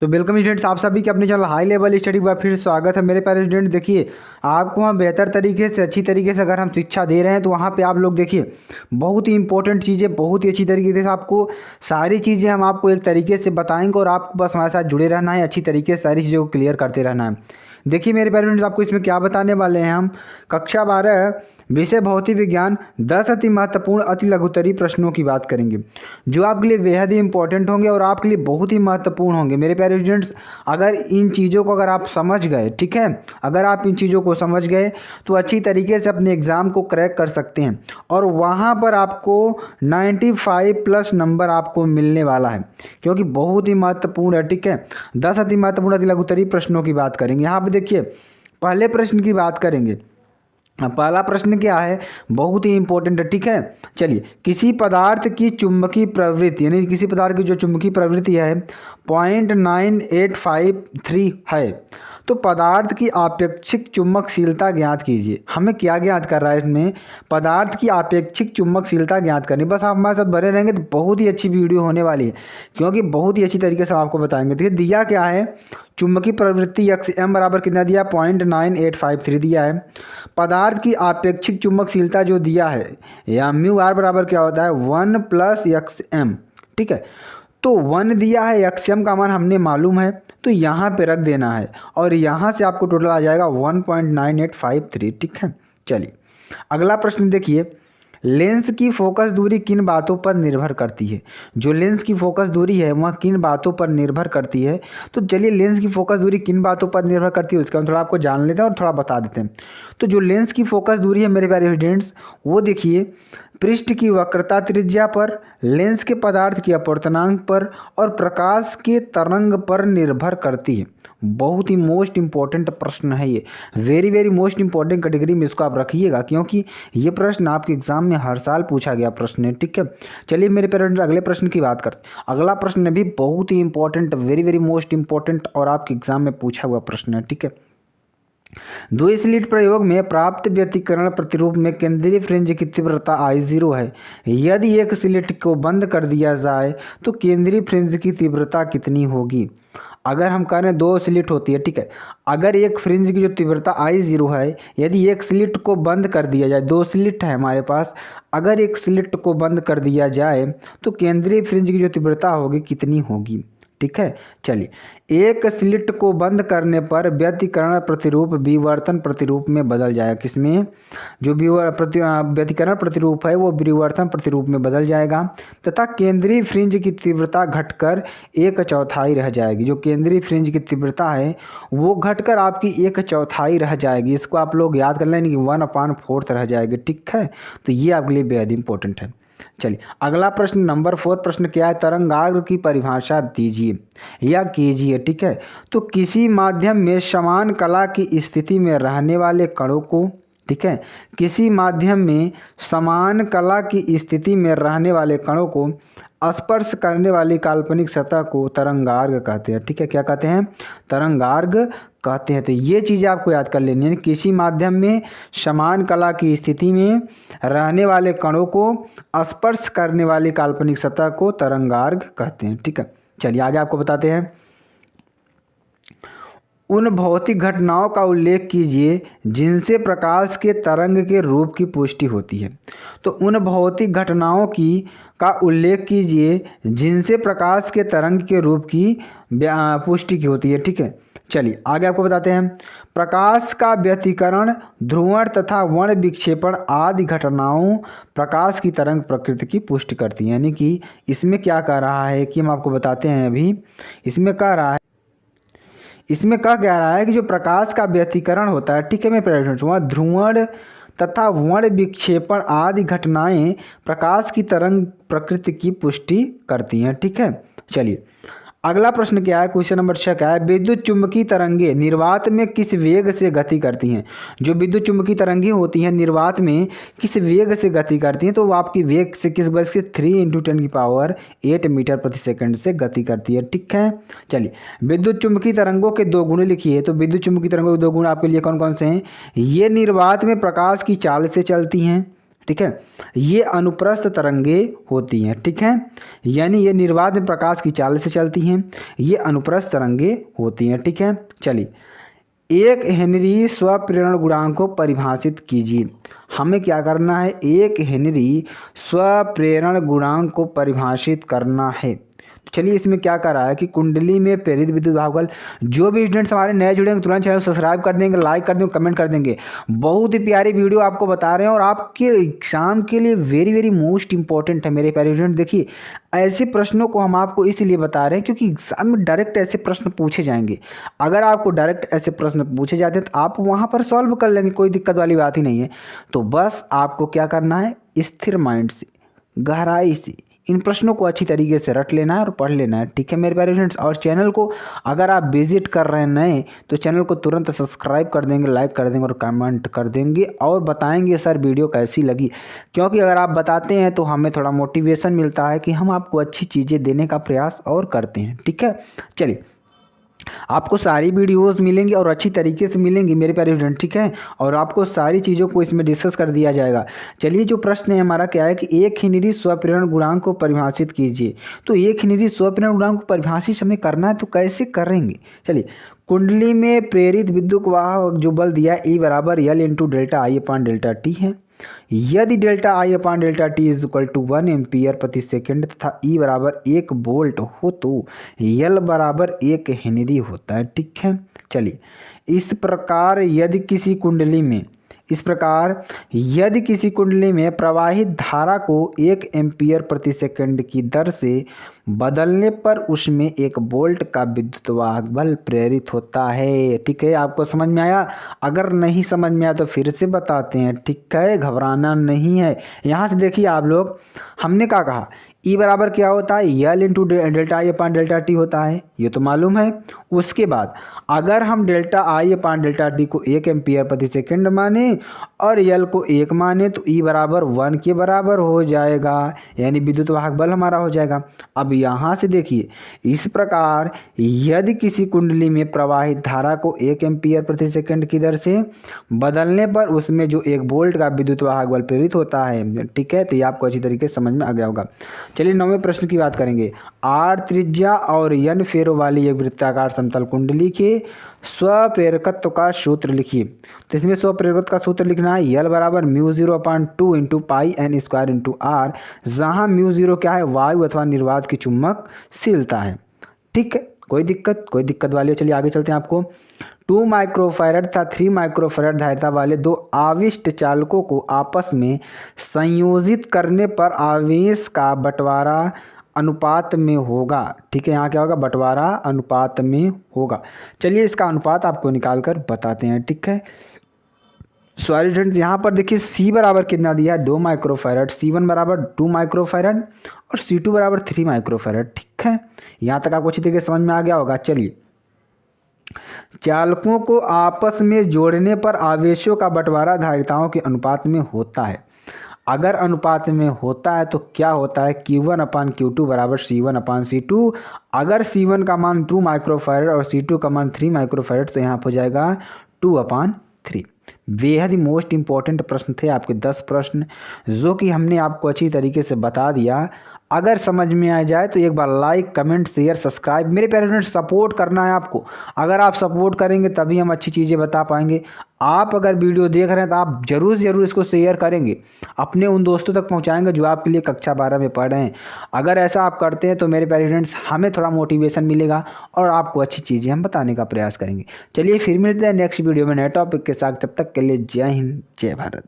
तो welcome students, आप सभी के अपने चैनल हाई लेवल स्टडी पर फिर स्वागत है। मेरे प्यारे स्टूडेंट, देखिए आपको वहाँ बेहतर तरीके से अच्छी तरीके से अगर हम शिक्षा दे रहे हैं तो वहाँ पे आप लोग देखिए बहुत ही इंपॉर्टेंट चीज़ें बहुत ही अच्छी तरीके से आपको सारी चीज़ें हम आपको एक तरीके से बताएंगे और आपको बस हमारे साथ जुड़े रहना है, अच्छी तरीके से सारी चीज़ों को क्लियर करते रहना है। देखिए मेरे प्यारे स्टूडेंट्स, आपको इसमें क्या बताने वाले हैं हम। कक्षा 12 विषय भौतिक विज्ञान 10 अति महत्वपूर्ण अति लघुतरी प्रश्नों की बात करेंगे जो आपके लिए बेहद ही इंपॉर्टेंट होंगे और आपके लिए बहुत ही महत्वपूर्ण होंगे। मेरे प्यारे स्टूडेंट्स, अगर इन चीज़ों को अगर आप समझ गए, ठीक है, अगर आप इन चीज़ों को समझ गए तो अच्छी तरीके से अपने एग्ज़ाम को क्रैक कर सकते हैं और वहाँ पर आपको 95+ नंबर आपको मिलने वाला है, क्योंकि बहुत ही महत्वपूर्ण है। ठीक है, 10 अति महत्वपूर्ण अति लघुतरी प्रश्नों की बात करेंगे। यहाँ पर देखिए पहले प्रश्न की बात करेंगे। पहला प्रश्न क्या है, बहुत ही इंपॉर्टेंट है। ठीक है, चलिए, किसी पदार्थ की चुंबकीय प्रवृत्ति यानी किसी पदार्थ की जो चुंबकीय प्रवृत्ति है 0.9853 है, तो पदार्थ की आपेक्षिक चुंबकशीलता ज्ञात कीजिए। हमें क्या ज्ञात कर रहा है इसमें, पदार्थ की आपेक्षिक चुंबकशीलता ज्ञात करनी। बस आप हमारे साथ बने रहेंगे तो बहुत ही अच्छी वीडियो होने वाली है, क्योंकि बहुत ही अच्छी तरीके से आपको बताएंगे। देखिए दिया क्या है, चुंबकीय प्रवृत्ति XM बराबर कितना दिया, 0.9853 दिया है। पदार्थ की आपेक्षिक चुंबकशीलता जो दिया है या म्यू आर बराबर क्या होता है 1 + XM। ठीक है, तो 1 दिया है, XM का मान हमने मालूम है तो यहाँ पे रख देना है और यहाँ से आपको टोटल आ जाएगा 1.9853। ठीक है, चलिए अगला प्रश्न देखिए, लेंस की फोकस दूरी किन बातों पर निर्भर करती है। जो लेंस की फोकस दूरी है वह किन बातों पर निर्भर करती है, तो चलिए लेंस की फोकस दूरी किन बातों पर निर्भर करती है उसका हम थोड़ा आपको जान लेते हैं और थोड़ा बता देते हैं। तो जो लेंस की फोकस दूरी है मेरे प्यारे स्टूडेंट्स, वो देखिए पृष्ठ की वक्रता त्रिज्या पर, लेंस के पदार्थ की अपवर्तनांक पर और प्रकाश के तरंग पर निर्भर करती है। बहुत ही मोस्ट इंपॉर्टेंट प्रश्न है ये, very very most important category में इसको आप रखिएगा, क्योंकि ये प्रश्न आपके एग्जाम में हर साल पूछा गया प्रश्न है। ठीक है, चलिए मेरे पेरेंट्स अगले प्रश्न की बात करते हैं। अगला प्रश्न भी बहुत ही important, very very most important और आपके एग्जाम में पूछा हुआ प्रश्न है। ठीक है, द्वि स्लिट प्रयोग में प्राप्त व्यतिकरण प्रतिरूप में केंद्रीय फ्रिंज की तीव्रता I0 है। यदि एक स्लिट को बंद कर दिया जाए तो केंद्रीय फ्रिंज की तीव्रता कितनी होगी। अगर हम कह रहे हैं 2 स्लिट होती है, ठीक है, अगर एक फ्रिंज की जो तीव्रता I0 है, यदि एक स्लिट को बंद कर दिया जाए, 2 स्लिट है हमारे पास, अगर एक स्लिट को बंद कर दिया जाए तो केंद्रीय फ्रिंज की जो तीव्रता होगी कितनी होगी। ठीक है, चलिए, एक स्लिट को बंद करने पर व्यतिकरण प्रतिरूप विवर्तन प्रतिरूप में बदल जाएगा। किसमें, जो व्यतिकरण प्रतिरूप है वो विवर्तन प्रतिरूप में बदल जाएगा तथा केंद्रीय फ्रिंज की तीव्रता घटकर 1/4 रह जाएगी। जो केंद्रीय फ्रिंज की तीव्रता है वो घटकर आपकी 1/4 रह जाएगी। इसको आप लोग याद कर लेंगे कि 1/4 रह जाएगी। ठीक है, तो ये आपके लिए बेहद इंपॉर्टेंट है। चलिए अगला प्रश्न नंबर 4 प्रश्न क्या है, तरंगाग्र की परिभाषा दीजिए या कीजिए। ठीक है, तो किसी माध्यम में समान कला की स्थिति में रहने वाले कणों को, ठीक है, किसी माध्यम में समान कला की स्थिति में रहने वाले कणों को स्पर्श करने वाली काल्पनिक सतह को तरंगार्ग कहते हैं। ठीक है, क्या कहते हैं, तरंगार्ग कहते हैं। तो ये चीज़ें आपको याद कर लेनी है, किसी माध्यम में समान कला की स्थिति में रहने वाले कणों को स्पर्श करने वाली काल्पनिक सतह को तरंगार्ग कहते हैं। ठीक है, चलिए आगे आपको बताते हैं। उन भौतिक घटनाओं का उल्लेख कीजिए जिनसे प्रकाश के तरंग के रूप की पुष्टि होती है। तो उन भौतिक घटनाओं की का उल्लेख कीजिए जिनसे प्रकाश के तरंग के रूप की पुष्टि की होती है। ठीक है, चलिए आगे आपको बताते हैं। प्रकाश का व्यतिकरण, ध्रुवण तथा वर्ण विक्षेपण आदि घटनाओं प्रकाश की तरंग प्रकृति की पुष्टि करती हैं। यानी कि इसमें क्या कह रहा है कि हम आपको बताते हैं अभी, इसमें कह रहा है, इसमें कह क्या रहा है कि जो प्रकाश का व्यतिकरण होता है, ठीक है, मैं प्रेजेंट वहाँ ध्रुवण तथा वर्ण विक्षेपण आदि घटनाएं प्रकाश की तरंग प्रकृति की पुष्टि करती हैं। ठीक है, चलिए अगला प्रश्न क्या है, क्वेश्चन नंबर 6 क्या है, विद्युत चुम्बकीय तरंगे निर्वात में किस वेग से गति करती हैं। जो विद्युत चुम्बकीय तरंगे होती हैं निर्वात में किस वेग से गति करती हैं, तो वो आपकी वेग से किस वजह से 3 × 10⁸ मीटर प्रति सेकंड से गति करती है। ठीक है, चलिए विद्युत चुम्बकीय तरंगों के 2 गुण लिखिए। तो विद्युत चुम्बकीय तरंगों के 2 गुण आपके लिए कौन कौन से हैं, ये निर्वात में प्रकाश की चाल से चलती हैं। ठीक है। ये अनुप्रस्थ तरंगे होती हैं, ठीक है, यानी ये निर्वात में प्रकाश की चाल से चलती हैं, ये अनुप्रस्थ तरंगे होती हैं, ठीक है। चलिए, एक हेनरी स्वप्रेरण गुणांक को परिभाषित कीजिए। हमें क्या करना है, एक हेनरी स्वप्रेरण गुणांक को परिभाषित करना है। चलिए, इसमें क्या कर रहा है कि कुंडली में प्रेरित विद्युत दाब बल, जो भी स्टूडेंट्स हमारे नए जुड़ेंगे तुरंत चैनल सब्सक्राइब कर देंगे, लाइक कर देंगे, कमेंट कर देंगे। बहुत ही प्यारी वीडियो आपको बता रहे हैं और आपके एग्जाम के लिए वेरी वेरी मोस्ट इंपॉर्टेंट है मेरे प्यारे स्टूडेंट। देखिए, ऐसे प्रश्नों को हम आपको इसलिए बता रहे हैं क्योंकि एग्जाम में डायरेक्ट ऐसे प्रश्न पूछे जाएंगे। अगर आपको डायरेक्ट ऐसे प्रश्न पूछे जाते हैं तो आप वहाँ पर सॉल्व कर लेंगे, कोई दिक्कत वाली बात ही नहीं है। तो बस आपको क्या करना है, स्थिर माइंड से, गहराई से इन प्रश्नों को अच्छी तरीके से रट लेना है और पढ़ लेना है, ठीक है मेरे प्यारे फ्रेंड्स। और चैनल को अगर आप विजिट कर रहे हैं नए, तो चैनल को तुरंत सब्सक्राइब कर देंगे, लाइक कर देंगे और कमेंट कर देंगे और बताएंगे सर वीडियो कैसी लगी, क्योंकि अगर आप बताते हैं तो हमें थोड़ा मोटिवेशन मिलता है कि हम आपको अच्छी चीज़ें देने का प्रयास और करते हैं, ठीक है। चलिए, आपको सारी वीडियोस मिलेंगी और अच्छी तरीके से मिलेंगी मेरे प्यारे स्टूडेंट, ठीक है, और आपको सारी चीज़ों को इसमें डिस्कस कर दिया जाएगा। चलिए, जो प्रश्न है हमारा क्या है कि एक हेनरी स्वप्रेरण गुणांक को परिभाषित कीजिए। तो एक हेनरी स्वप्रेरण गुणांक को परिभाषित हमें करना है, तो कैसे करेंगे। चलिए, कुंडली में प्रेरित विद्युत वाह जो बल दिया है E बराबर L into delta I upon delta T है। यदि delta I upon delta T is equal to 1 ampere प्रति सेकेंड तथा E बराबर 1 वोल्ट हो तो L बराबर 1 हेनरी होता है, ठीक है। चलिए, इस प्रकार यदि किसी कुंडली में प्रवाहित धारा को 1 एम्पियर प्रति सेकंड की दर से बदलने पर उसमें 1 वोल्ट का विद्युत वाहक बल प्रेरित होता है, ठीक है। आपको समझ में आया? अगर नहीं समझ में आया तो फिर से बताते हैं, ठीक है, घबराना नहीं है। यहाँ से देखिए आप लोग, हमने क्या कहा, E बराबर क्या होता है, L into delta I upon delta T होता है, ये तो मालूम है। उसके बाद अगर हम delta I upon delta T को 1 एम्पियर प्रति सेकंड माने और L को 1 माने तो E बराबर 1 के बराबर हो जाएगा, यानी विद्युत वाहक बल हमारा हो जाएगा। अब यहाँ से देखिए, इस प्रकार यदि किसी कुंडली में प्रवाहित धारा को 1 एम्पियर प्रति सेकंड की दर से बदलने पर उसमें जो 1 वोल्ट का विद्युत वाहक बल प्रेरित होता है, ठीक है, तो ये आपको अच्छी तरीके से समझ में आ गया होगा। चलिए, 9वें प्रश्न की बात करेंगे। R त्रिज्या और N फेरों वाली एक वृत्ताकार समतल कुंडली के स्वप्रेरकत्व का सूत्र लिखिए। तो इसमें स्वप्रेरकत्व का सूत्र लिखना है, L बराबर mu 0/2 into pi N square into R, जहाँ म्यू 0 क्या है, वायु अथवा निर्वात की चुंबकशीलता है, ठीक है। कोई दिक्कत वाली है। चलिए आगे चलते हैं। आपको 2 माइक्रोफैरड तथा 3 माइक्रोफैरड धारिता वाले 2 आविष्ट चालकों को आपस में संयोजित करने पर आवेश का बंटवारा अनुपात में होगा, ठीक है। यहाँ क्या होगा, बंटवारा अनुपात में होगा। चलिए, इसका अनुपात आपको निकाल कर बताते हैं, ठीक है। सॉरी फ्रेंड्स, यहाँ पर देखिए C बराबर कितना दिया है, 2 माइक्रोफैरड, C1 बराबर 2 माइक्रोफैरड और C2 बराबर 3 माइक्रोफैरड, ठीक है। यहाँ तक आपको अच्छी तरीके से समझ में आ गया होगा। चलिए, चालकों को आपस में जोड़ने पर आवेशों का बंटवारा धारिताओं के अनुपात में होता है। अगर अनुपात में होता है तो क्या होता है, Q1 अपान Q2 बराबर C1 अपान C2। अगर C1 का मान 2 माइक्रोफैरड और C2 का मान 3 माइक्रोफैरड तो यहाँ पर हो जाएगा 2/3। बेहद ही मोस्ट इंपॉर्टेंट प्रश्न थे आपके 10 प्रश्न, जो कि हमने आपको अच्छी तरीके से बता दिया। अगर समझ में आ जाए तो एक बार लाइक, कमेंट, शेयर, सब्सक्राइब, मेरे प्यारे फ्रेंड्स सपोर्ट करना है आपको। अगर आप सपोर्ट करेंगे तभी हम अच्छी चीज़ें बता पाएंगे। आप अगर वीडियो देख रहे हैं तो आप ज़रूर इसको शेयर करेंगे, अपने उन दोस्तों तक पहुंचाएंगे जो आपके लिए कक्षा 12 में पढ़ रहे हैं। अगर ऐसा आप करते हैं तो मेरे प्यारे फ्रेंड्स हमें थोड़ा मोटिवेशन मिलेगा और आपको अच्छी चीज़ें हम बताने का प्रयास करेंगे। चलिए, फिर मिलते हैं नेक्स्ट वीडियो में नए टॉपिक के साथ। तब तक के लिए जय हिंद, जय भारत।